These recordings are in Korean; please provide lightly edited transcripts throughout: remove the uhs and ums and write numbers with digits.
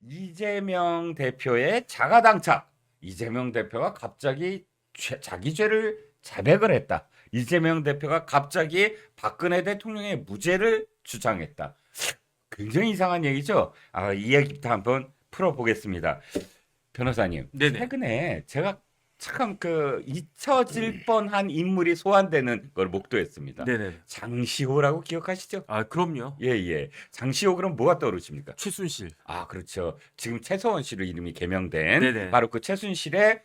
이재명 대표의 자가당착. 이재명 대표가 갑자기 자기 죄를 자백을 했다. 이재명 대표가 갑자기 박근혜 대통령의 무죄를 주장했다. 굉장히 이상한 얘기죠. 이 얘기부터 한번 풀어보겠습니다. 변호사님, 네네. 최근에 제가 참 잊혀질 뻔한 인물이 소환되는 걸 목도했습니다. 네네. 장시호라고 기억하시죠? 아, 그럼요. 예, 예. 장시호 그럼 뭐가 떠오르십니까? 최순실. 그렇죠. 지금 최서원 씨로 이름이 개명된 네네. 바로 그 최순실의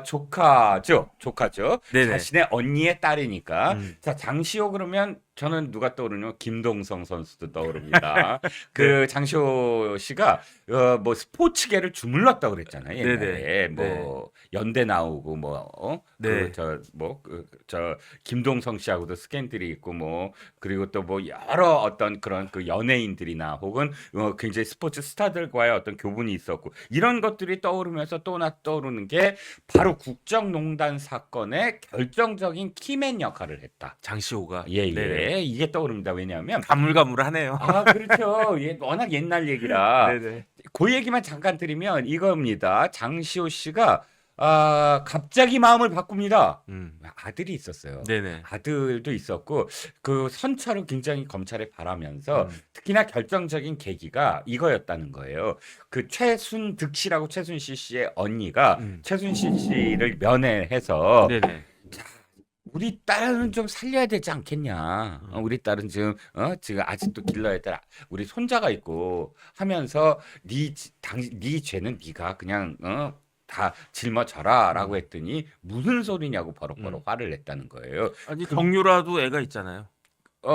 조카죠. 네네. 자신의 언니의 딸이니까. 음. 자, 장시호 그러면 저는 누가 떠오르냐면 김동성 선수도 떠오릅니다. 네. 장시호 씨가 뭐 스포츠계를 주물렀다고 그랬잖아요. 옛날에 네네. 뭐 연대 나오고 네. 저 김동성 씨하고도 스캔들이 있고 그리고 또 뭐 여러 어떤 그런 그 연예인들이나 혹은 굉장히 스포츠 스타들과의 어떤 교분이 있었고 이런 것들이 떠오르면서 떠오르는 게 바로 국정농단 사건의 결정적인 키맨 역할을 했다. 장시호가. 예, 네네. 예. 이게 떠오릅니다. 왜냐하면 가물가물하네요. 그렇죠. 워낙 옛날 얘기라 네네. 그 얘기만 잠깐 드리면 이겁니다. 장시호 씨가 갑자기 마음을 바꿉니다. 음. 아들이 있었어요. 네네. 아들도 있었고 그 선처를 굉장히 검찰에 바라면서 음. 특히나 결정적인 계기가 이거였다는 거예요. 그 최순득 씨라고 최순실 씨의 언니가 음. 최순실 씨를 면회해서 네네. 우리 딸은 좀 살려야 되지 않겠냐. 우리 딸은 지금 아직도 길러야 돼. 우리 손자가 있고 하면서 네 죄는 네가 그냥 다 짊어져라라고 음. 했더니 무슨 소리냐고 버럭버럭 음. 화를 냈다는 거예요. 아니, 정유라도 애가 있잖아요.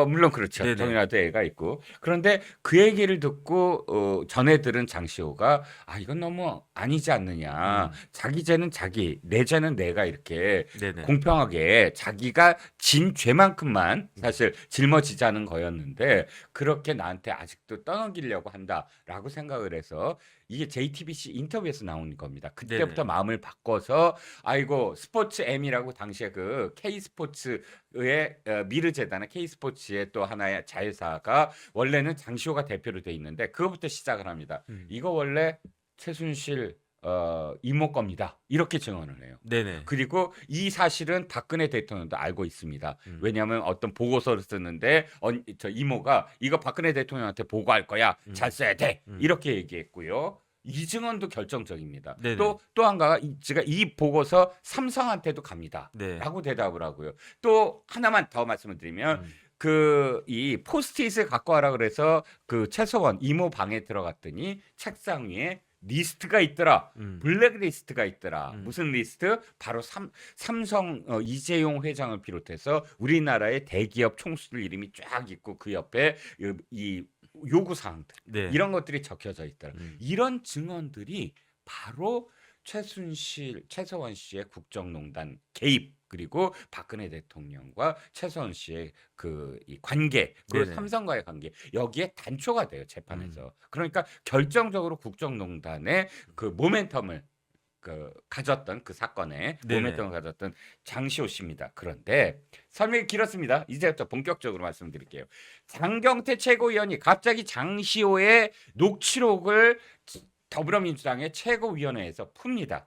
물론 그렇죠. 네네. 정유라도 애가 있고. 그런데 그 얘기를 듣고 전에 들은 장시호가 이건 너무 아니지 않느냐. 자기 죄는 자기, 내 죄는 내가 이렇게 네네. 공평하게 자기가 진 죄만큼만 사실 짊어지자는 거였는데 그렇게 나한테 아직도 떠넘기려고 한다라고 생각을 해서 이게 JTBC 인터뷰에서 나온 겁니다. 그때부터 네네. 마음을 바꿔서 스포츠 M이라고 당시에 그 K스포츠의 미르재단의 K스포츠의 또 하나의 자회사가 원래는 장시호가 대표로 돼 있는데 그거부터 시작을 합니다. 이거 원래 최순실 이모 겁니다. 이렇게 증언을 해요. 네네. 그리고 이 사실은 박근혜 대통령도 알고 있습니다. 음. 왜냐하면 어떤 보고서를 쓰는데 저 이모가 이거 박근혜 대통령한테 보고할 거야. 잘 써야 돼. 이렇게 얘기했고요. 이 증언도 결정적입니다. 네네. 또 한가가 제가 이 보고서 삼성한테도 갑니다. 네. 라고 대답을 하고요. 또 하나만 더 말씀을 드리면 음. 이 포스트잇을 갖고 와라 그래서 그 최서원 이모 방에 들어갔더니 책상 위에 리스트가 있더라. 블랙리스트가 있더라. 무슨 리스트? 바로 삼성 이재용 회장을 비롯해서 우리나라의 대기업 총수들 이름이 쫙 있고 그 옆에 이 요구 사항들 네. 이런 것들이 적혀져 있더라. 이런 증언들이 바로 최서원 씨의 국정농단 개입 그리고 박근혜 대통령과 최서원 씨의 이 관계 그리고 네네. 삼성과의 관계 여기에 단초가 돼요 재판에서. 그러니까 결정적으로 국정농단의 그 모멘텀을 가졌던 그 사건에 네네. 모멘텀을 가졌던 장시호 씨입니다. 그런데 설명이 길었습니다. 이제부터 본격적으로 말씀드릴게요. 장경태 최고위원이 갑자기 장시호의 녹취록을 더불어민주당의 최고위원회에서 풉니다.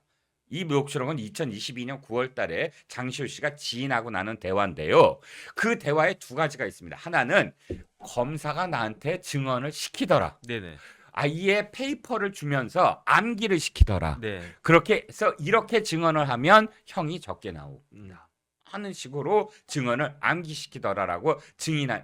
이 녹취록은 2022년 9월 달에 장시호 씨가 지인하고 나눈 대화인데요. 그 대화에 두 가지가 있습니다. 하나는 검사가 나한테 증언을 시키더라. 네네. 아예 페이퍼를 주면서 암기를 시키더라. 네. 그렇게 해서 이렇게 증언을 하면 형이 적게 나온다. 하는 식으로 증언을 암기시키더라라고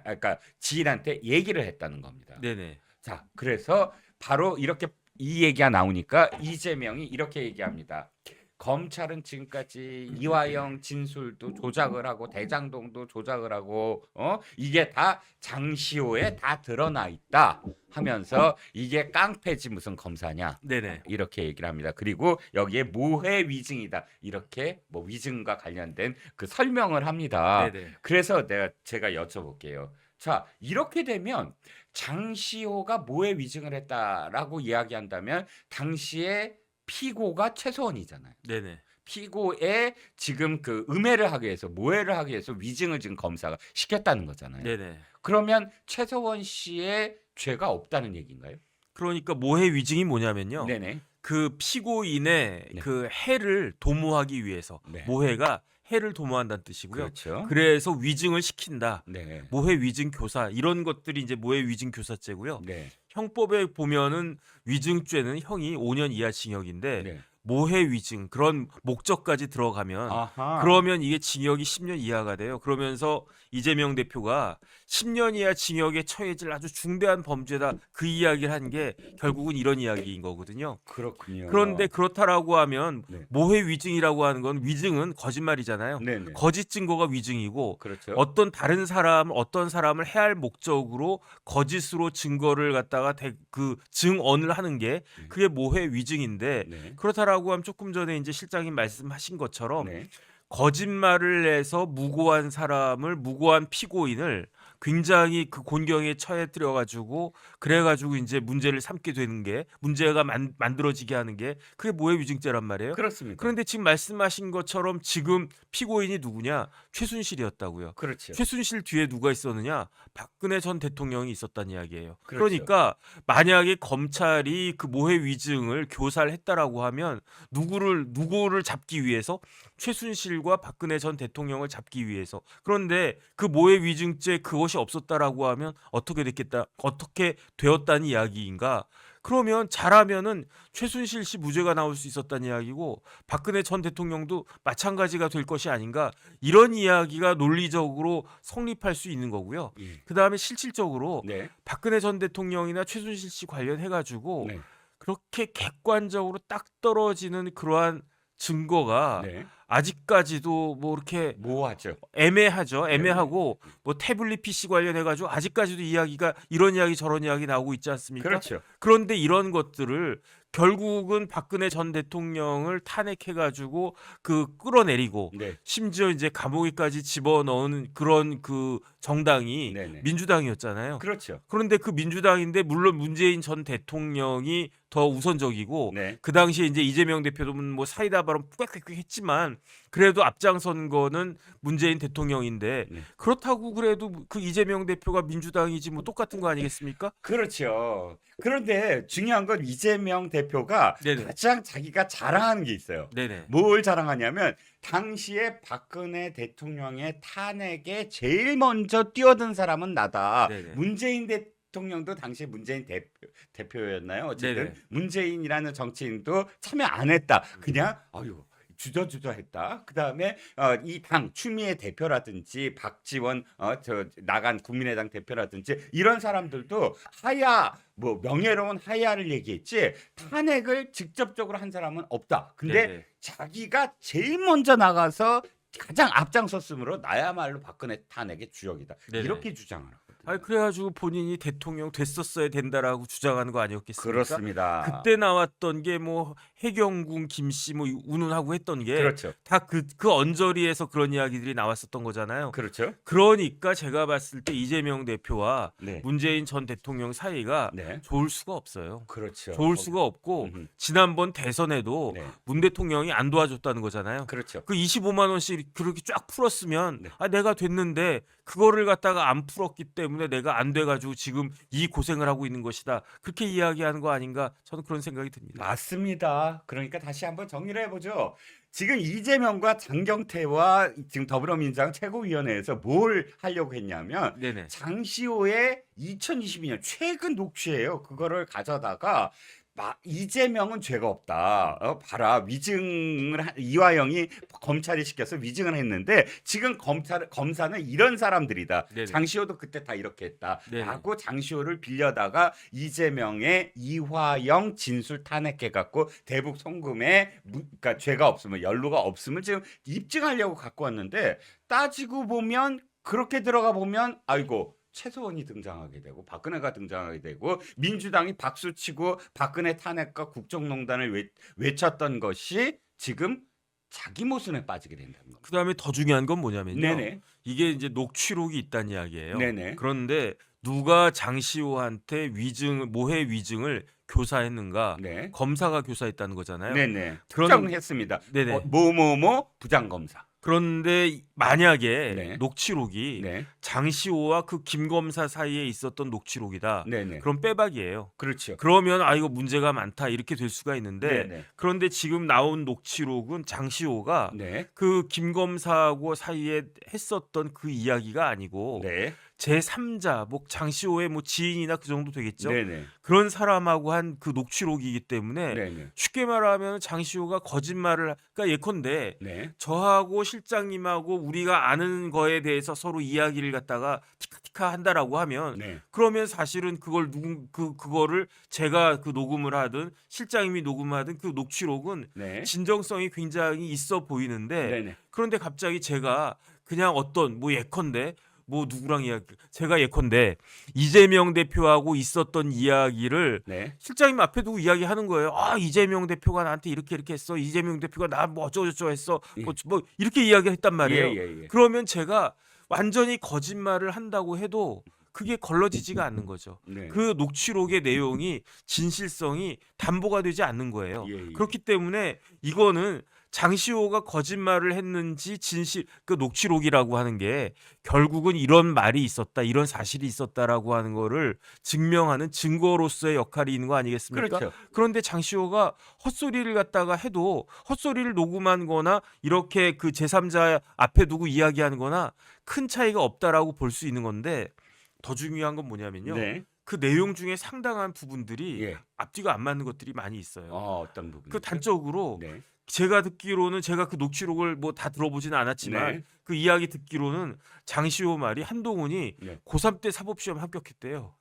그러니까 지인한테 얘기를 했다는 겁니다. 네네. 자, 그래서 바로 이렇게 이 얘기가 나오니까 이재명이 이렇게 얘기합니다. 검찰은 지금까지 이화영 진술도 조작을 하고 대장동도 조작을 하고 이게 다 장시호에 다 드러나 있다 하면서 이게 깡패지 무슨 검사냐 네네. 이렇게 얘기를 합니다. 그리고 여기에 모해 위증이다 이렇게 위증과 관련된 그 설명을 합니다. 네네. 그래서 제가 여쭤볼게요. 자, 이렇게 되면 장시호가 모해 위증을 했다라고 이야기한다면 당시에 피고가 최서원이잖아요. 네네. 피고에 지금 그 음해를 하기 위해서 모해를 하기 위해서 위증을 지금 검사가 시켰다는 거잖아요. 네네. 그러면 최서원 씨의 죄가 없다는 얘기인가요? 그러니까 모해 위증이 뭐냐면요. 네네. 그 피고인의 네. 그 해를 도모하기 위해서 네. 모해가 해를 도모한다는 뜻이고요. 그렇죠. 그래서 위증을 시킨다. 네. 모해 위증 교사 이런 것들이 이제 모해 위증 교사죄고요. 네. 형법에 보면은 위증죄는 형이 5년 이하 징역인데 네. 모해 위증 그런 목적까지 들어가면 아하. 그러면 이게 징역이 10년 이하가 돼요. 그러면서 이재명 대표가 10년 이하 징역에 처해질 아주 중대한 범죄다 그 이야기를 한 게 결국은 이런 이야기인 거거든요. 그렇군요. 그런데 그렇다라고 하면 네. 모해 위증이라고 하는 건 위증은 거짓말이잖아요. 네네. 거짓 증거가 위증이고 그렇죠. 어떤 어떤 사람을 해할 목적으로 거짓으로 증거를 갖다가 그 증언을 하는 게 그게 모해 위증인데 네. 그렇다라고 하면 조금 전에 이제 실장님 말씀하신 것처럼 네. 거짓말을 해서 무고한 피고인을 굉장히 그 곤경에 처해뜨려 가지고 그래가지고 이제 문제를 삼게 되는 게 문제가 만들어지게 하는 게 그게 모해 위증죄란 말이에요. 그렇습니다. 그런데 지금 말씀하신 것처럼 지금 피고인이 누구냐? 최순실이었다고요. 그렇죠. 최순실 뒤에 누가 있었느냐? 박근혜 전 대통령이 있었다는 이야기예요. 그렇죠. 그러니까 만약에 검찰이 그 모해 위증을 교사를 했다라고 하면 누구를 잡기 위해서 최순실과 박근혜 전 대통령을 잡기 위해서. 그런데 그 모해 위증죄 그것이 없었다라고 하면 어떻게 되었다는 이야기인가? 그러면 잘하면은 최순실 씨 무죄가 나올 수 있었다는 이야기고 박근혜 전 대통령도 마찬가지가 될 것이 아닌가 이런 이야기가 논리적으로 성립할 수 있는 거고요. 예. 그다음에 실질적으로 네. 박근혜 전 대통령이나 최순실 씨 관련해 가지고 네. 그렇게 객관적으로 딱 떨어지는 그러한 증거가 네. 아직까지도 뭐 이렇게 모호하죠. 애매하죠. 네. 애매하고 뭐 태블릿 PC 관련해 가지고 아직까지도 이야기가 이런 이야기 저런 이야기 나오고 있지 않습니까? 그렇죠. 그런데 이런 것들을 결국은 박근혜 전 대통령을 탄핵해 가지고 그 끌어내리고 네. 심지어 이제 감옥에까지 집어넣은 그런 그 정당이 네네. 민주당이었잖아요. 그렇죠. 그런데 그 민주당인데 물론 문재인 전 대통령이 더 우선적이고 네. 그 당시에 이제 이재명 대표도 뭐 사이다 발언 꽥꽥꽥 했지만 그래도 앞장선 거는 문재인 대통령인데 네. 그렇다고 그래도 그 이재명 대표가 민주당이지 뭐 똑같은 거 아니겠습니까? 그렇죠. 그런데 중요한 건 이재명 대표가 네네. 가장 자기가 자랑하는 게 있어요. 네네. 뭘 자랑하냐면 당시에 박근혜 대통령의 탄핵에 제일 먼저 뛰어든 사람은 나다. 네네. 문재인 대통령도 당시 문재인 대표였나요? 어쨌든 네네. 문재인이라는 정치인도 참여 안 했다. 그냥 아유 주저주저했다. 그다음에 이 당 추미애 대표라든지 박지원 나간 국민의당 대표라든지 이런 사람들도 뭐 명예로운 하야를 얘기했지 탄핵을 직접적으로 한 사람은 없다. 근데 네네. 자기가 제일 먼저 나가서 가장 앞장섰으므로 나야말로 박근혜 탄핵의 주역이다. 네네. 이렇게 주장을 하거든요. 아니 그래가지고 본인이 대통령 됐었어야 된다라고 주장하는 거 아니었겠습니까? 그렇습니다. 그때 나왔던 게 뭐 해경군 김씨 뭐 운운하고 했던 게 그렇죠. 다 그 언저리에서 그런 이야기들이 나왔었던 거잖아요. 그렇죠. 그러니까 제가 봤을 때 이재명 대표와 네. 문재인 전 대통령 사이가 네. 좋을 수가 없어요. 그렇죠. 좋을 수가 없고 음흠. 지난번 대선에도 네. 문 대통령이 안 도와줬다는 거잖아요. 그렇죠. 그 25만 원씩 그렇게 쫙 풀었으면 네. 내가 됐는데 그거를 갖다가 안 풀었기 때문에 내가 안 돼가지고 지금 이 고생을 하고 있는 것이다. 그렇게 이야기하는 거 아닌가 저는 그런 생각이 듭니다. 맞습니다. 그러니까 다시 한번 정리를 해보죠. 지금 이재명과 장경태와 지금 더불어민주당 최고위원회에서 뭘 하려고 했냐면 네네. 장시호의 2022년 최근 녹취예요. 그거를 가져다가 이재명은 죄가 없다. 봐라 이화영이 검찰이 시켜서 위증을 했는데 지금 검사는 이런 사람들이다. 네네. 장시호도 그때 다 이렇게 했다. 네네. 라고 장시호를 빌려다가 이재명의 이화영 진술 탄핵해갖고 대북 송금에 그러니까 죄가 없으면 연루가 없음을 지금 입증하려고 갖고 왔는데 따지고 보면 그렇게 들어가 보면 아이고 최소원이 등장하게 되고 박근혜가 등장하게 되고 민주당이 박수치고 박근혜 탄핵과 국정농단을 외쳤던 것이 지금 자기 모순에 빠지게 된다는 겁니다. 그다음에 더 중요한 건 뭐냐면요. 네네. 이게 이제 녹취록이 있다는 이야기예요. 네네. 그런데 누가 장시호한테 모해 위증을 교사했는가? 네. 검사가 교사했다는 거잖아요. 네네. 그런- 특정했습니다. 네네. 뭐뭐뭐 부장검사. 그런데 만약에 네. 녹취록이 네. 장시호와 그 김 검사 사이에 있었던 녹취록이다. 네네. 그럼 빼박이에요. 그렇죠. 그러면 아 이거 문제가 많다 이렇게 될 수가 있는데 네네. 그런데 지금 나온 녹취록은 장시호가 네. 그 김 검사하고 사이에 했었던 그 이야기가 아니고 네. 제3자 뭐 장시호의 뭐 지인이나 그 정도 되겠죠. 네네. 그런 사람하고 한 그 녹취록이기 때문에 네네. 쉽게 말하면 장시호가 거짓말을 그러니까 예컨대 네. 저하고 실장님하고 우리가 아는 거에 대해서 서로 이야기를 갖다가 티카티카 한다라고 하면 네. 그러면 사실은 그걸 그거를 제가 그 녹음을 하든 실장님이 녹음하든 그 녹취록은 네. 진정성이 굉장히 있어 보이는데 네네. 그런데 갑자기 제가 그냥 어떤 뭐 예컨대 뭐 누구랑 이야기 제가 예컨대 이재명 대표하고 있었던 이야기를 네. 실장님 앞에 두고 이야기하는 거예요. 아 이재명 대표가 나한테 이렇게 했어. 이재명 대표가 나 뭐 어쩌고저쩌고 했어. 뭐 이렇게 이야기를 했단 말이에요. 예. 그러면 제가 완전히 거짓말을 한다고 해도 그게 걸러지지가 않는 거죠. 네. 그 녹취록의 내용이 진실성이 담보가 되지 않는 거예요. 예. 그렇기 때문에 이거는 장시호가 거짓말을 했는지 진실 그 녹취록이라고 하는 게 결국은 이런 말이 있었다, 이런 사실이 있었다라고 하는 거를 증명하는 증거로서의 역할이 있는 거 아니겠습니까? 그렇죠. 그런데 장시호가 헛소리를 갖다가 해도 헛소리를 녹음한 거나 이렇게 그 제3자 앞에 두고 이야기하는 거나 큰 차이가 없다라고 볼 수 있는 건데 더 중요한 건 뭐냐면요. 네. 그 내용 중에 상당한 부분들이 예. 앞뒤가 안 맞는 것들이 많이 있어요. 어떤 부분? 그 단적으로 네. 제가 듣기로는 제가 그 녹취록을 뭐 다 들어보지는 않았지만 네. 그 이야기 듣기로는 장시호 말이 한동훈이 네. 고3 때 사법시험 합격했대요.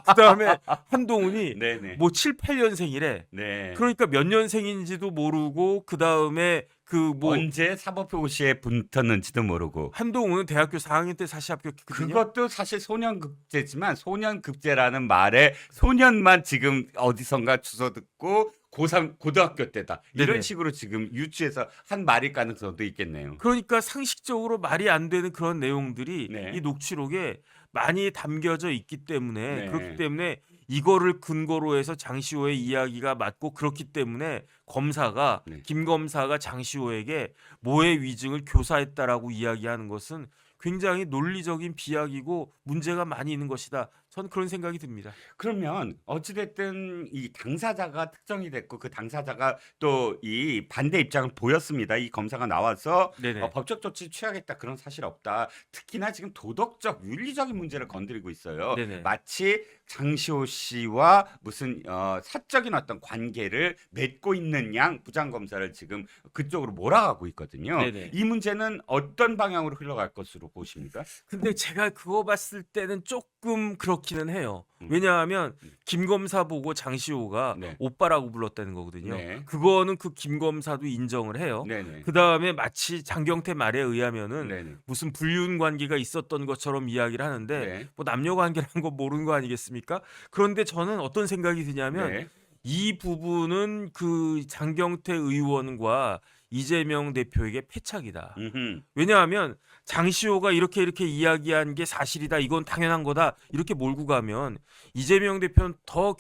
그다음에 한동훈이 네네. 뭐 7, 8년생이래. 네. 그러니까 몇 년생인지도 모르고 그다음에 그 뭐 언제 사법고시에 붙었는지도 모르고. 한동훈은 대학교 4학년 때 사시 합격했거든요. 그것도 사실 소년급제지만 소년급제라는 말에 소년만 지금 어디선가 주워 듣고 고3 고등학교 때다. 이런 네네. 식으로 지금 유추해서 한 말일 가능성도 있겠네요. 그러니까 상식적으로 말이 안 되는 그런 내용들이 네. 이 녹취록에 많이 담겨져 있기 때문에 네. 그렇기 때문에 이거를 근거로 해서 장시호의 이야기가 맞고 그렇기 때문에 검사가 네. 김 검사가 장시호에게 모해 위증을 교사했다라고 이야기하는 것은 굉장히 논리적인 비약이고 문제가 많이 있는 것이다. 전 그런 생각이 듭니다. 그러면 어찌됐든 이 당사자가 특정이 됐고 그 당사자가 또 이 반대 입장을 보였습니다. 이 검사가 나와서 네네. 법적 조치 취하겠다 그런 사실 없다. 특히나 지금 도덕적 윤리적인 문제를 건드리고 있어요. 네네. 마치 장시호 씨와 무슨 사적인 어떤 관계를 맺고 있는 양 부장검사를 지금 그쪽으로 몰아가고 있거든요. 네네. 이 문제는 어떤 방향으로 흘러갈 것으로 보십니까? 근데 제가 그거 봤을 때는 조금 그렇기는 해요. 음. 왜냐하면 김 검사 보고 장시호가 네. 오빠라고 불렀다는 거거든요. 네. 그거는 그 김 검사도 인정을 해요. 네네. 그 다음에 마치 장경태 말에 의하면은 네네. 무슨 불륜 관계가 있었던 것처럼 이야기를 하는데 네. 뭐 남녀 관계라는 거 모르는 거 아니겠습니까? 그런데 저는 어떤 생각이 드냐면 네. 이 부분은 그 장경태 의원과 이재명 대표에게 패착이다. 음흠. 왜냐하면 장시호가 이렇게 이야기한 게 사실이다. 이건 당연한 거다. 이렇게 몰고 가면 이재명 대표는 더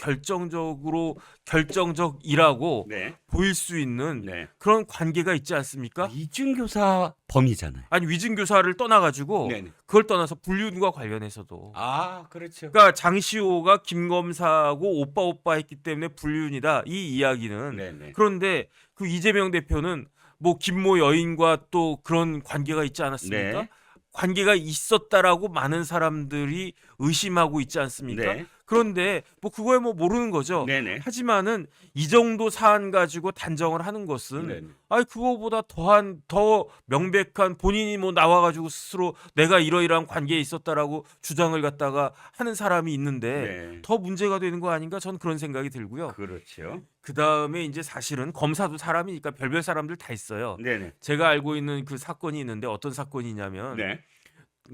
결정적이라고 네. 보일 수 있는 네. 그런 관계가 있지 않습니까? 이중교사 범이잖아요. 아니 위증 교사를 떠나가지고 네네. 그걸 떠나서 불륜과 관련해서도 아, 그렇죠. 그러니까 장시호가 김 검사하고 오빠 했기 때문에 불륜이다. 이 이야기는 네네. 그런데 그 이재명 대표는 뭐 김모 여인과 또 그런 관계가 있지 않았습니까? 네. 관계가 있었다라고 많은 사람들이 의심하고 있지 않습니까? 네. 그런데 뭐 그거에 뭐 모르는 거죠. 네네. 하지만은 이 정도 사안 가지고 단정을 하는 것은 네네. 아니 그거보다 더 명백한 본인이 뭐 나와가지고 스스로 내가 이러이러한 관계에 있었다라고 주장을 갖다가 하는 사람이 있는데 네. 더 문제가 되는 거 아닌가 저는 그런 생각이 들고요. 그렇죠. 그 다음에 이제 사실은 검사도 사람이니까 별별 사람들 다 있어요. 네네. 제가 알고 있는 그 사건이 있는데 어떤 사건이냐면 네.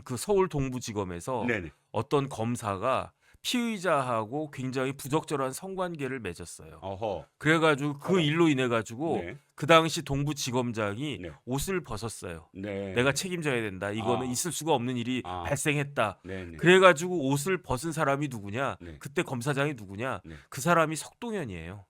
그 서울 동부지검에서 네네. 어떤 검사가 피의자하고 굉장히 부적절한 성관계를 맺었어요. 어허. 그래가지고 그 일로 인해 가지고 네. 그 당시 동부지검장이 네. 옷을 벗었어요. 네. 내가 책임져야 된다. 이거는 아. 있을 수가 없는 일이 아. 발생했다. 네네. 그래가지고 옷을 벗은 사람이 누구냐? 네. 그때 검사장이 누구냐? 네. 그 사람이 석동현이에요.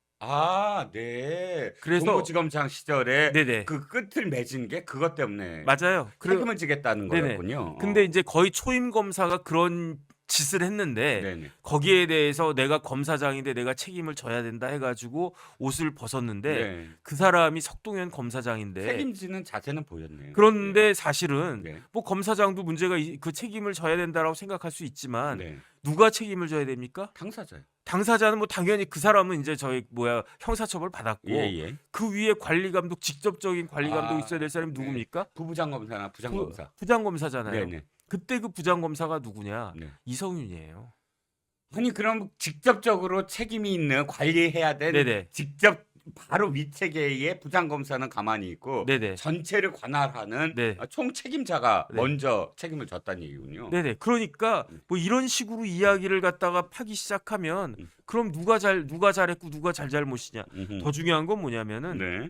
네. 그래서 동부지검장 시절에 네네. 그 끝을 맺은 게 그것 때문에 맞아요. 책임을 지겠다는 네네. 거였군요. 근데 이제 거의 초임 검사가 그런 짓을 했는데 네네. 거기에 대해서 내가 검사장인데 내가 책임을 져야 된다 해 가지고 옷을 벗었는데 네. 그 사람이 석동현 검사장인데 책임지는 자세는 보였네요. 그런데 사실은 네. 뭐 검사장도 문제가 그 책임을 져야 된다라고 생각할 수 있지만 네. 누가 책임을 져야 됩니까? 당사자요. 당사자는 뭐 당연히 그 사람은 이제 저희 형사처벌 받았고 예예. 그 위에 관리 감독 직접적인 관리 감독 있어야 될 사람이 네. 누굽니까? 부부장 검사나 부장 검사. 부장 검사잖아요. 네네. 그때 그 부장 검사가 누구냐? 네. 이성윤이에요. 아니 그럼 직접적으로 책임이 있는 관리해야 된 네네. 직접 바로 위체계의 부장 검사는 가만히 있고 네네. 전체를 관할하는 네. 총 책임자가 네. 먼저 책임을 졌다는 얘기군요. 네네. 그러니까 음. 뭐 이런 식으로 이야기를 갖다가 파기 시작하면 그럼 누가 잘했고 누가 잘못이냐? 음흠. 더 중요한 건 뭐냐면은 네.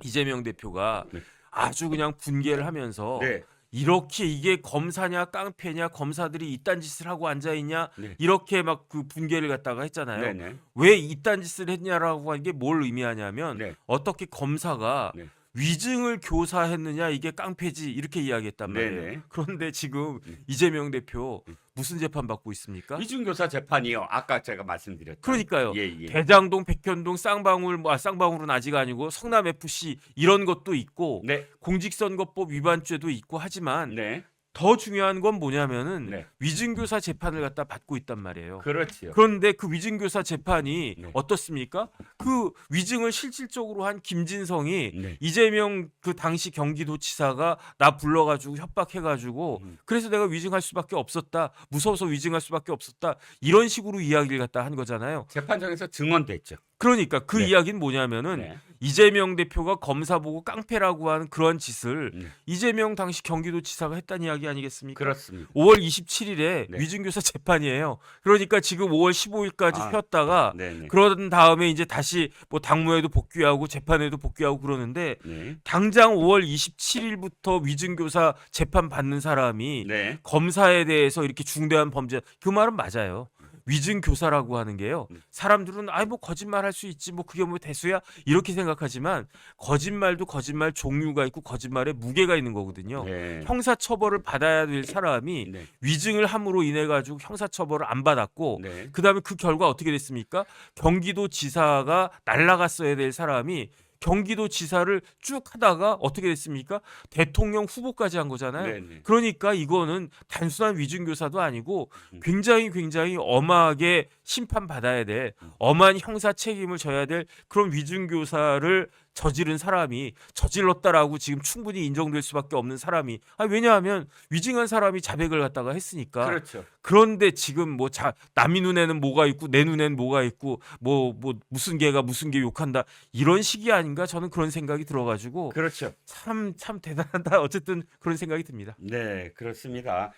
이재명 대표가 네. 아주 그냥 분개를 하면서 네. 이렇게 이게 검사냐 깡패냐 검사들이 이딴 짓을 하고 앉아 있냐 네. 이렇게 막 그 분개를 갖다가 했잖아요. 네네. 왜 이딴 짓을 했냐라고 하는 게 뭘 의미하냐면 네. 어떻게 검사가 네. 위증을 교사했느냐 이게 깡패지 이렇게 이야기했단 말이에요. 네네. 그런데 지금 음. 이재명 대표 무슨 재판 받고 있습니까? 이준교사 재판이요. 아까 제가 말씀드렸죠. 그러니까요. 예예. 대장동, 백현동, 쌍방울, 쌍방울은 아직 아니고 성남 FC 이런 것도 있고 네. 공직선거법 위반죄도 있고 하지만 네. 더 중요한 건 뭐냐면은 네. 위증교사 재판을 갖다 받고 있단 말이에요. 그렇지요. 그런데 그 위증교사 재판이 네. 어떻습니까? 그 위증을 실질적으로 한 김진성이 네. 이재명 그 당시 경기도지사가 나 불러가지고 협박해가지고 그래서 내가 위증할 수밖에 없었다. 무서워서 위증할 수밖에 없었다. 이런 식으로 이야기를 갖다 한 거잖아요. 재판장에서 증언됐죠. 그러니까 그 네. 이야기는 뭐냐면은 네. 이재명 대표가 검사 보고 깡패라고 하는 그런 짓을 네. 이재명 당시 경기도지사가 했다는 이야기 아니겠습니까? 그렇습니다. 5월 27일에 네. 위증교사 재판이에요. 그러니까 지금 5월 15일까지 아, 쉬었다가 네네. 그런 다음에 이제 다시 뭐 당무에도 복귀하고 재판에도 복귀하고 그러는데 네. 당장 5월 27일부터 위증교사 재판 받는 사람이 네. 검사에 대해서 이렇게 중대한 범죄 그 말은 맞아요. 위증교사라고 하는 게요. 사람들은 뭐 거짓말 할 수 있지 뭐 그게 뭐 대수야 이렇게 생각하지만 거짓말도 거짓말 종류가 있고 거짓말에 무게가 있는 거거든요. 네. 형사처벌을 받아야 될 사람이 네. 위증을 함으로 인해 가지고 형사처벌을 안 받았고 네. 그다음에 그 결과 어떻게 됐습니까? 경기도지사가 날라갔어야 될 사람이 경기도지사를 쭉 하다가 어떻게 됐습니까? 대통령 후보까지 한 거잖아요. 네네. 그러니까 이거는 단순한 위증교사도 아니고 굉장히 엄하게 심판받아야 될 엄한 형사 책임을 져야 될 그런 위증교사를 저지른 사람이 저질렀다라고 지금 충분히 인정될 수밖에 없는 사람이 왜냐하면 위증한 사람이 자백을 갖다가 했으니까. 그렇죠. 그런데 지금 뭐 남이 눈에는 뭐가 있고 내 눈에는 뭐가 있고 뭐 무슨 개가 무슨 개 욕한다 이런 식이 아닌가 저는 그런 생각이 들어가지고 그렇죠. 참 대단하다 어쨌든 그런 생각이 듭니다. 네, 그렇습니다.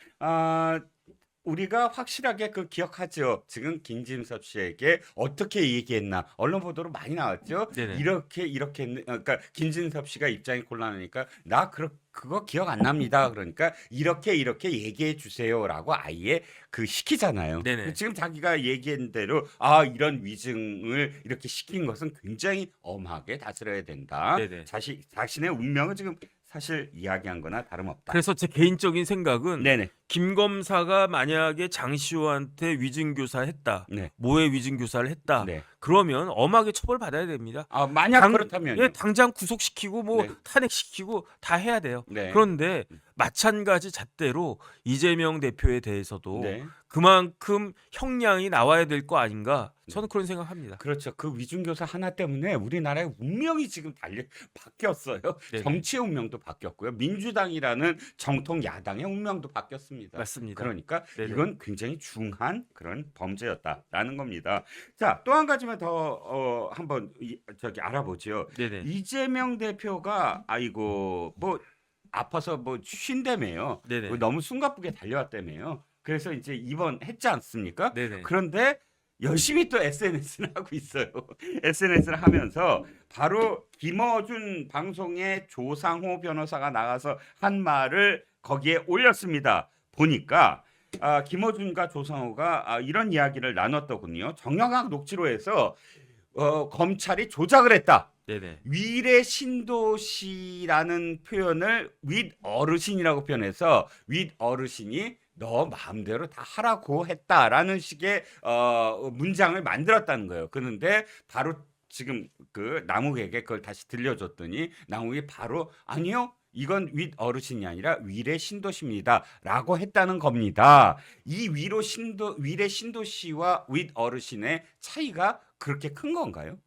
우리가 확실하게 기억하죠. 지금 김진섭 씨에게 어떻게 얘기했나 언론 보도로 많이 나왔죠. 네네. 이렇게 그러니까 김진섭 씨가 입장이 곤란하니까 나 그거 기억 안 납니다. 그러니까 이렇게 얘기해 주세요라고 아예 시키잖아요. 네네. 지금 자기가 얘기한 대로 이런 위증을 이렇게 시킨 것은 굉장히 엄하게 다스려야 된다. 네네. 자신의 운명을 지금 사실 이야기한 거나 다름없다. 그래서 제 개인적인 생각은 네네. 김 검사가 만약에 장시호한테 위증교사 했다. 네. 모해 위증교사를 했다. 네. 그러면 엄하게 처벌받아야 됩니다. 만약 그렇다면 당장 구속시키고 네. 탄핵시키고 다 해야 돼요. 네. 그런데 마찬가지 잣대로 이재명 대표에 대해서도 네. 그만큼 형량이 나와야 될 거 아닌가 저는 그런 생각합니다. 그렇죠. 그 위중교사 하나 때문에 우리나라의 운명이 지금 바뀌었어요. 네네. 정치의 운명도 바뀌었고요. 민주당이라는 정통 야당의 운명도 바뀌었습니다. 맞습니다. 그러니까 네네. 이건 굉장히 중한 그런 범죄였다라는 겁니다. 자, 또 한 가지만 더 한번 알아보죠. 네네. 이재명 대표가 아파서 쉰다며요. 네네. 너무 숨가쁘게 달려왔다며요. 그래서 이제 입원했지 않습니까? 네네. 그런데 열심히 또 SNS를 하고 있어요. SNS를 하면서 바로 김어준 방송에 조상호 변호사가 나가서 한 말을 거기에 올렸습니다. 보니까 김어준과 조상호가 이런 이야기를 나눴더군요. 정영학 녹취록에서 검찰이 조작을 했다. 네네. 위례 신도시라는 표현을 윗 어르신이라고 표현해서 윗 어르신이 너 마음대로 다 하라고 했다라는 식의 문장을 만들었다는 거예요. 그런데 바로 지금 그 남욱에게 그걸 다시 들려줬더니 남욱이 바로 아니요. 이건 윗 어르신이 아니라 위례 신도시입니다라고 했다는 겁니다. 이 위례 신도시와 윗 어르신의 차이가 그렇게 큰 건가요?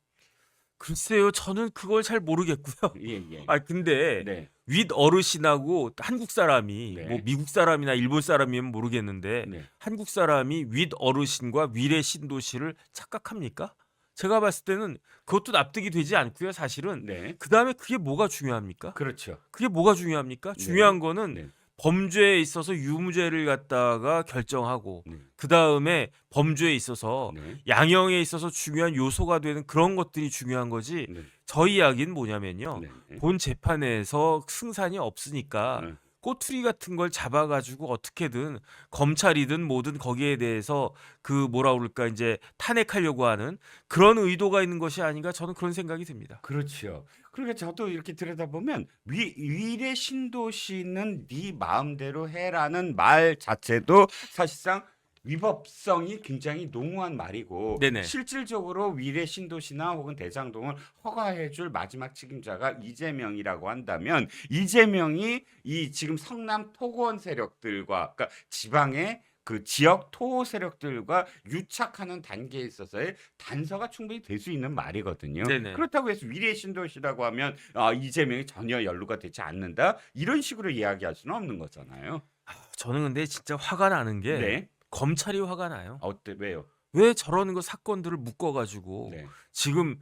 글쎄요. 저는 그걸 잘 모르겠고요. 예, 예. 아 근데 네. 윗 어르신하고 한국 사람이 네. 뭐 미국 사람이나 일본 사람이면 모르겠는데 네. 한국 사람이 윗 어르신과 위례 신도시를 착각합니까? 제가 봤을 때는 그것도 납득이 되지 않고요. 사실은 네. 그다음에 그게 뭐가 중요합니까? 그렇죠. 그게 뭐가 중요합니까? 네. 중요한 거는 네. 범죄에 있어서 유무죄를 갖다가 결정하고 네. 그다음에 범죄에 있어서 네. 양형에 있어서 중요한 요소가 되는 그런 것들이 중요한 거지. 네. 저희 이야기는 뭐냐면요. 네. 본 재판에서 승산이 없으니까 네. 꼬투리 같은 걸 잡아가지고 어떻게든 검찰이든 뭐든 거기에 대해서 그 뭐라 그럴까 이제 탄핵하려고 하는 그런 의도가 있는 것이 아닌가 저는 그런 생각이 듭니다. 그렇죠. 그러니까 저도 이렇게 들여다보면 위례 신도시는 네 마음대로 해라는 말 자체도 사실상 위법성이 굉장히 농후한 말이고 네네. 실질적으로 위례 신도시나 혹은 대장동을 허가해줄 마지막 책임자가 이재명이라고 한다면 이재명이 이 지금 성남 토건 세력들과 그러니까 지방의 그 지역 토호 세력들과 유착하는 단계에 있어서의 단서가 충분히 될 수 있는 말이거든요. 네네. 그렇다고 해서 위례 신도시라고 하면 이재명이 전혀 연루가 되지 않는다 이런 식으로 이야기할 수는 없는 거잖아요. 저는 근데 진짜 화가 나는 게 네. 검찰이 화가 나요. 어때 왜요? 왜 저런 거 사건들을 묶어가지고 네. 지금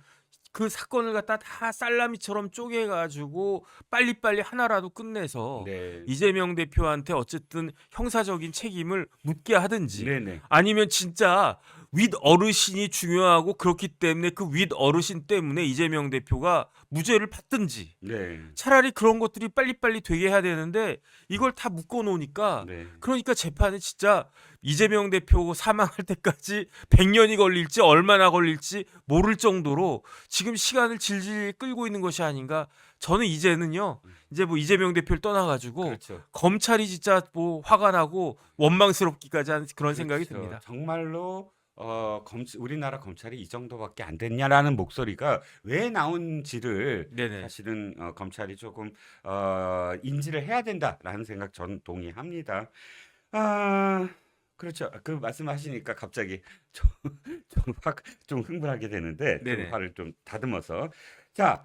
그 사건을 갖다 다 살라미처럼 쪼개가지고 빨리빨리 하나라도 끝내서 네. 이재명 대표한테 어쨌든 형사적인 책임을 묻게 하든지 네네. 아니면 진짜 윗 어르신이 중요하고 그렇기 때문에 그 윗 어르신 때문에 이재명 대표가 무죄를 받든지 네. 차라리 그런 것들이 빨리빨리 되게 해야 되는데 이걸 다 묶어 놓으니까 네. 그러니까 재판이 진짜 이재명 대표 사망할 때까지 100년이 걸릴지 얼마나 걸릴지 모를 정도로 지금 시간을 질질 끌고 있는 것이 아닌가. 저는 이제는요. 이제 뭐 이재명 대표를 떠나가지고 그렇죠. 검찰이 진짜 뭐 화가 나고 원망스럽기까지 한 그런 생각이 그렇죠. 듭니다. 정말로 우리나라 검찰이 이 정도밖에 안 됐냐라는 목소리가 왜 나온지를 네네. 사실은 검찰이 조금 인지를 해야 된다라는 생각 전 동의합니다. 아, 그렇죠. 그 말씀하시니까 갑자기 좀 흥분하게 되는데 좀 네네. 화를 좀 다듬어서 자.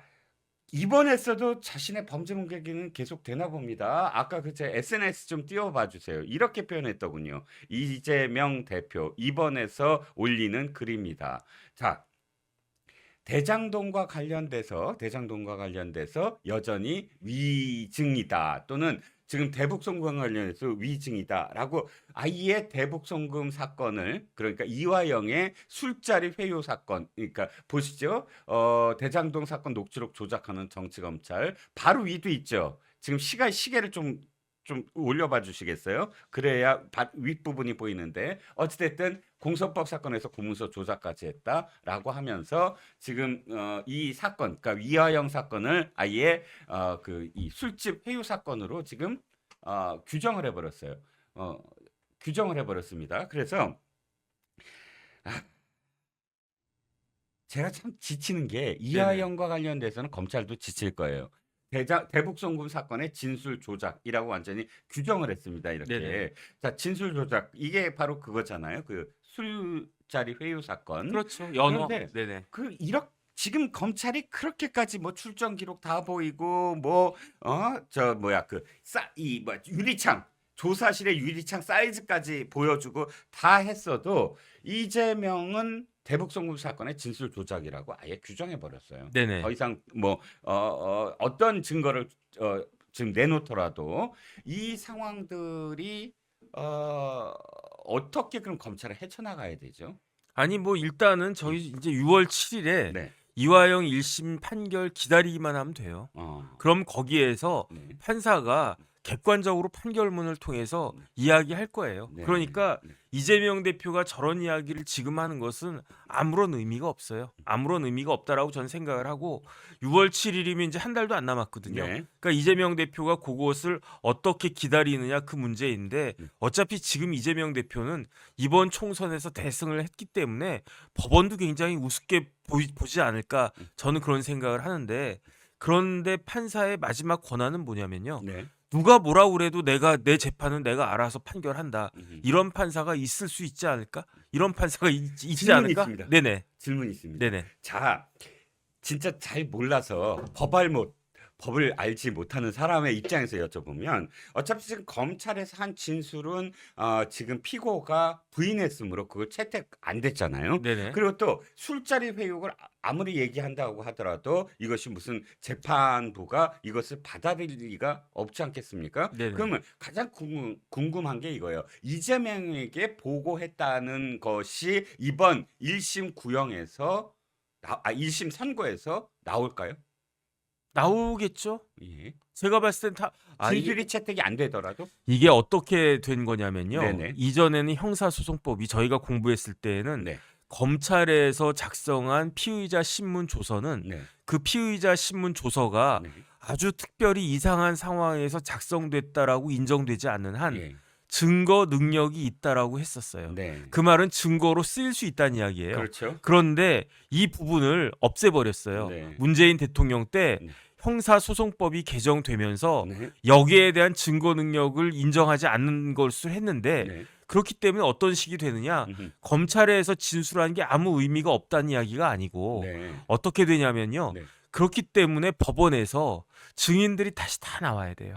이번에서도 자신의 범죄 문제기는 계속 되나 봅니다. 아까 그 제 SNS 좀 띄워봐 주세요. 이렇게 표현했더군요. 이재명 대표 이번에서 올리는 글입니다. 자, 대장동과 관련돼서 여전히 위증이다 또는 지금 대북송금 관련해서 위증이다라고 아예 대북송금 사건을 그러니까 이화영의 술자리 회유 사건 그러니까 보시죠. 대장동 사건 녹취록 조작하는 정치검찰 바로 위도 있죠. 지금 시계를 좀 올려봐 주시겠어요? 그래야 윗부분이 보이는데 어찌됐든 공소법 사건에서 공문서 조작까지 했다라고 하면서 지금 이 사건, 그러니까 이화영 사건을 아예 그 이 술집 회유 사건으로 지금 규정을 해버렸어요. 규정을 해버렸습니다. 그래서 제가 참 지치는 게 이화영과 관련돼서는 검찰도 지칠 거예요. 대북송금 사건의 진술 조작이라고 완전히 규정을 했습니다. 이렇게. 네네. 자, 진술 조작 이게 바로 그거잖아요. 그 술자리 회유 사건. 그렇죠. 연호. 그런데 네네. 지금 검찰이 그렇게까지 뭐 출정 기록 다 보이고 유리창 조사실의 유리창 사이즈까지 보여주고 다 했어도 이재명은 대북송금 사건의 진술 조작이라고 아예 규정해 버렸어요. 네네. 더 이상 어떤 증거를 지금 내놓더라도 이 상황들이 어떻게 그럼 검찰을 헤쳐나가야 되죠? 아니 뭐 일단은 저희 이제 6월 7일에 네. 이화영 1심 판결 기다리기만 하면 돼요. 그럼 거기에서 네. 판사가 객관적으로 판결문을 통해서 이야기할 거예요. 네. 그러니까 네. 이재명 대표가 저런 이야기를 지금 하는 것은 아무런 의미가 없어요. 아무런 의미가 없다라고 저는 생각을 하고 6월 7일이면 이제 한 달도 안 남았거든요. 네. 그러니까 이재명 대표가 그것을 어떻게 기다리느냐 그 문제인데 어차피 지금 이재명 대표는 이번 총선에서 대승을 했기 때문에 법원도 굉장히 우습게 보지 않을까 저는 그런 생각을 하는데 그런데 판사의 마지막 권한은 뭐냐면요. 네. 누가 뭐라고 그래도 내 재판은 내가 알아서 판결한다. 음흠. 이런 판사가 있을 수 있지 않을까? 이런 판사가 있지 질문이 않을까? 있습니다. 네네. 질문이 있습니다. 네네. 자, 진짜 잘 몰라서 법을 알지 못하는 사람의 입장에서 여쭤보면 어차피 지금 검찰에서 한 진술은 지금 피고가 부인했으므로 그걸 채택 안 됐잖아요. 네네. 그리고 또 술자리 회육을 아무리 얘기한다고 하더라도 이것이 무슨 재판부가 이것을 받아들일 리가 없지 않겠습니까? 네네. 그러면 가장 궁금한 게 이거예요. 이재명에게 보고했다는 것이 이번 1심 구형에서 1심 선고에서 나올까요? 나오겠죠? 예. 제가 봤을 땐 진술이 채택이 안 되더라도? 이게 어떻게 된 거냐면요. 네네. 이전에는 형사소송법이 저희가 공부했을 때에는 네. 검찰에서 작성한 피의자 신문 조서는 네. 그 피의자 신문 조서가 네. 아주 특별히 이상한 상황에서 작성됐다라고 인정되지 않는 한 예. 증거 능력이 있다라고 했었어요. 네. 그 말은 증거로 쓰일 수 있다는 이야기예요. 그렇죠. 그런데 이 부분을 없애버렸어요. 네. 문재인 대통령 때 네. 형사소송법이 개정되면서 네. 여기에 대한 증거 능력을 인정하지 않는 것을 했는데 네. 그렇기 때문에 어떤 식이 되느냐 음흠. 검찰에서 진술한 게 아무 의미가 없다는 이야기가 아니고 네. 어떻게 되냐면요. 네. 그렇기 때문에 법원에서 증인들이 다시 다 나와야 돼요.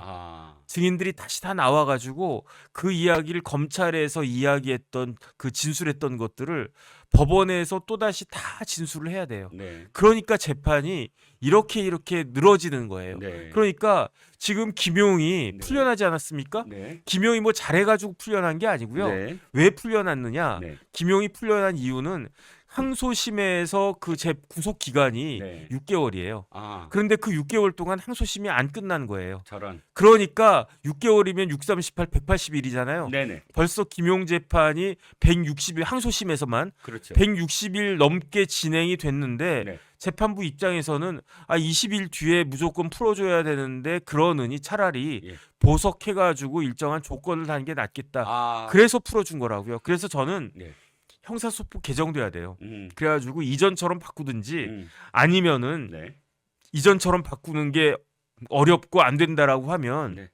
증인들이 다시 다 나와가지고 그 이야기를 검찰에서 이야기했던 그 진술했던 것들을 법원에서 또다시 다 진술을 해야 돼요. 네. 그러니까 재판이 이렇게 늘어지는 거예요. 네. 그러니까 지금 김용이 네. 풀려나지 않았습니까? 네. 김용이 뭐 잘해가지고 풀려난 게 아니고요. 네. 왜 풀려났느냐? 네. 김용이 풀려난 이유는 항소심에서 그 제 구속 기간이 네. 6개월이에요. 아, 그런데 그 6개월 동안 항소심이 안 끝난 거예요. 저런. 그러니까 6개월이면 6, 38, 180일이잖아요. 네네. 벌써 김용 재판이 160일 항소심에서만 그렇죠. 160일 넘게 진행이 됐는데 네. 재판부 입장에서는 20일 뒤에 무조건 풀어줘야 되는데 그러느니 차라리 예. 보석해가지고 일정한 조건을 단 게 낫겠다. 아, 그래서 풀어준 거라고요. 그래서 저는 네. 형사소법 개정돼야 돼요. 음. 그래가지고 이전처럼 바꾸든지 음. 아니면은 네. 이전처럼 바꾸는 게 어렵고 안 된다라고 하면 네.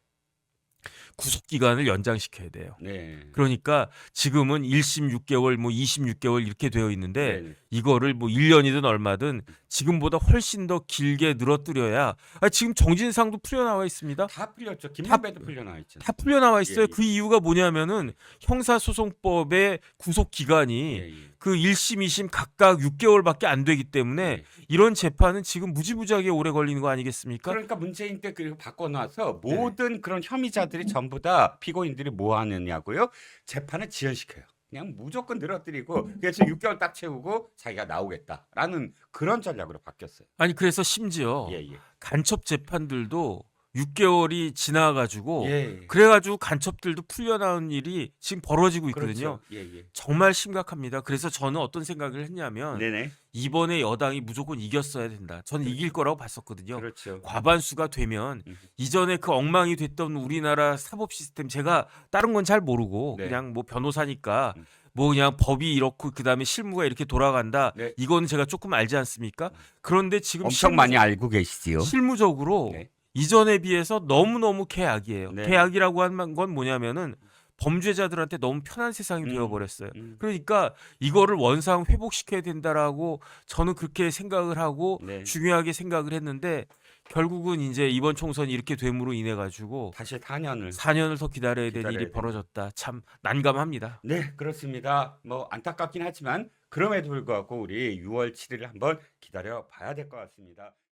구속 기간을 연장시켜야 돼요. 네. 그러니까 지금은 1심 6개월, 뭐 2심 6개월 이렇게 되어 있는데 네. 이거를 뭐 1년이든 얼마든 지금보다 훨씬 더 길게 늘어뜨려야 지금 정진상도 풀려나와 있습니다. 다 풀렸죠. 김만배도 풀려나와 있잖아요. 다 풀려나와 있어요. 예, 예. 그 이유가 뭐냐면은 형사소송법의 구속 기간이 예, 예. 그 1심, 2심 각각 6개월밖에 안 되기 때문에 예. 이런 재판은 지금 무지무지하게 오래 걸리는 거 아니겠습니까? 그러니까 문재인 때 그리고 바꿔놔서 모든 그런 혐의자들이 전부 다 피고인들이 뭐 하느냐고요? 재판을 지연시켜요. 그냥 무조건 늘어뜨리고 그래서 6개월 딱 채우고 자기가 나오겠다라는 그런 전략으로 바뀌었어요. 아니 그래서 심지어 예, 예. 간첩 재판들도 6개월이 지나가지고 예. 그래가지고 간첩들도 풀려나온 일이 지금 벌어지고 있거든요. 그렇죠. 예, 예. 정말 심각합니다. 그래서 저는 어떤 생각을 했냐면 네네. 이번에 여당이 무조건 이겼어야 된다. 저는 이길 거라고 봤었거든요. 그렇죠. 과반수가 되면 음. 이전에 그 엉망이 됐던 우리나라 사법 시스템 제가 다른 건 잘 모르고 네. 그냥 뭐 변호사니까 음. 뭐 그냥 법이 이렇고 그다음에 실무가 이렇게 돌아간다. 네. 이건 제가 조금 알지 않습니까? 그런데 지금 엄청 많이 알고 계시지요. 실무적으로 네. 이전에 비해서 너무너무 개악이에요. 네. 개악이라고 하는 건 뭐냐면은 범죄자들한테 너무 편한 세상이 되어버렸어요. 그러니까 이거를 원상 회복시켜야 된다라고 저는 그렇게 생각을 하고 네. 중요하게 생각을 했는데 결국은 이제 이번 총선이 이렇게 됨으로 인해 가지고 다시 4년을 4년을 더 기다려야 될 기다려야 일이 되네. 벌어졌다. 참 난감합니다. 네, 그렇습니다. 뭐 안타깝긴 하지만 그럼에도 불구하고 우리 6월 7일을 한번 기다려 봐야 될 것 같습니다.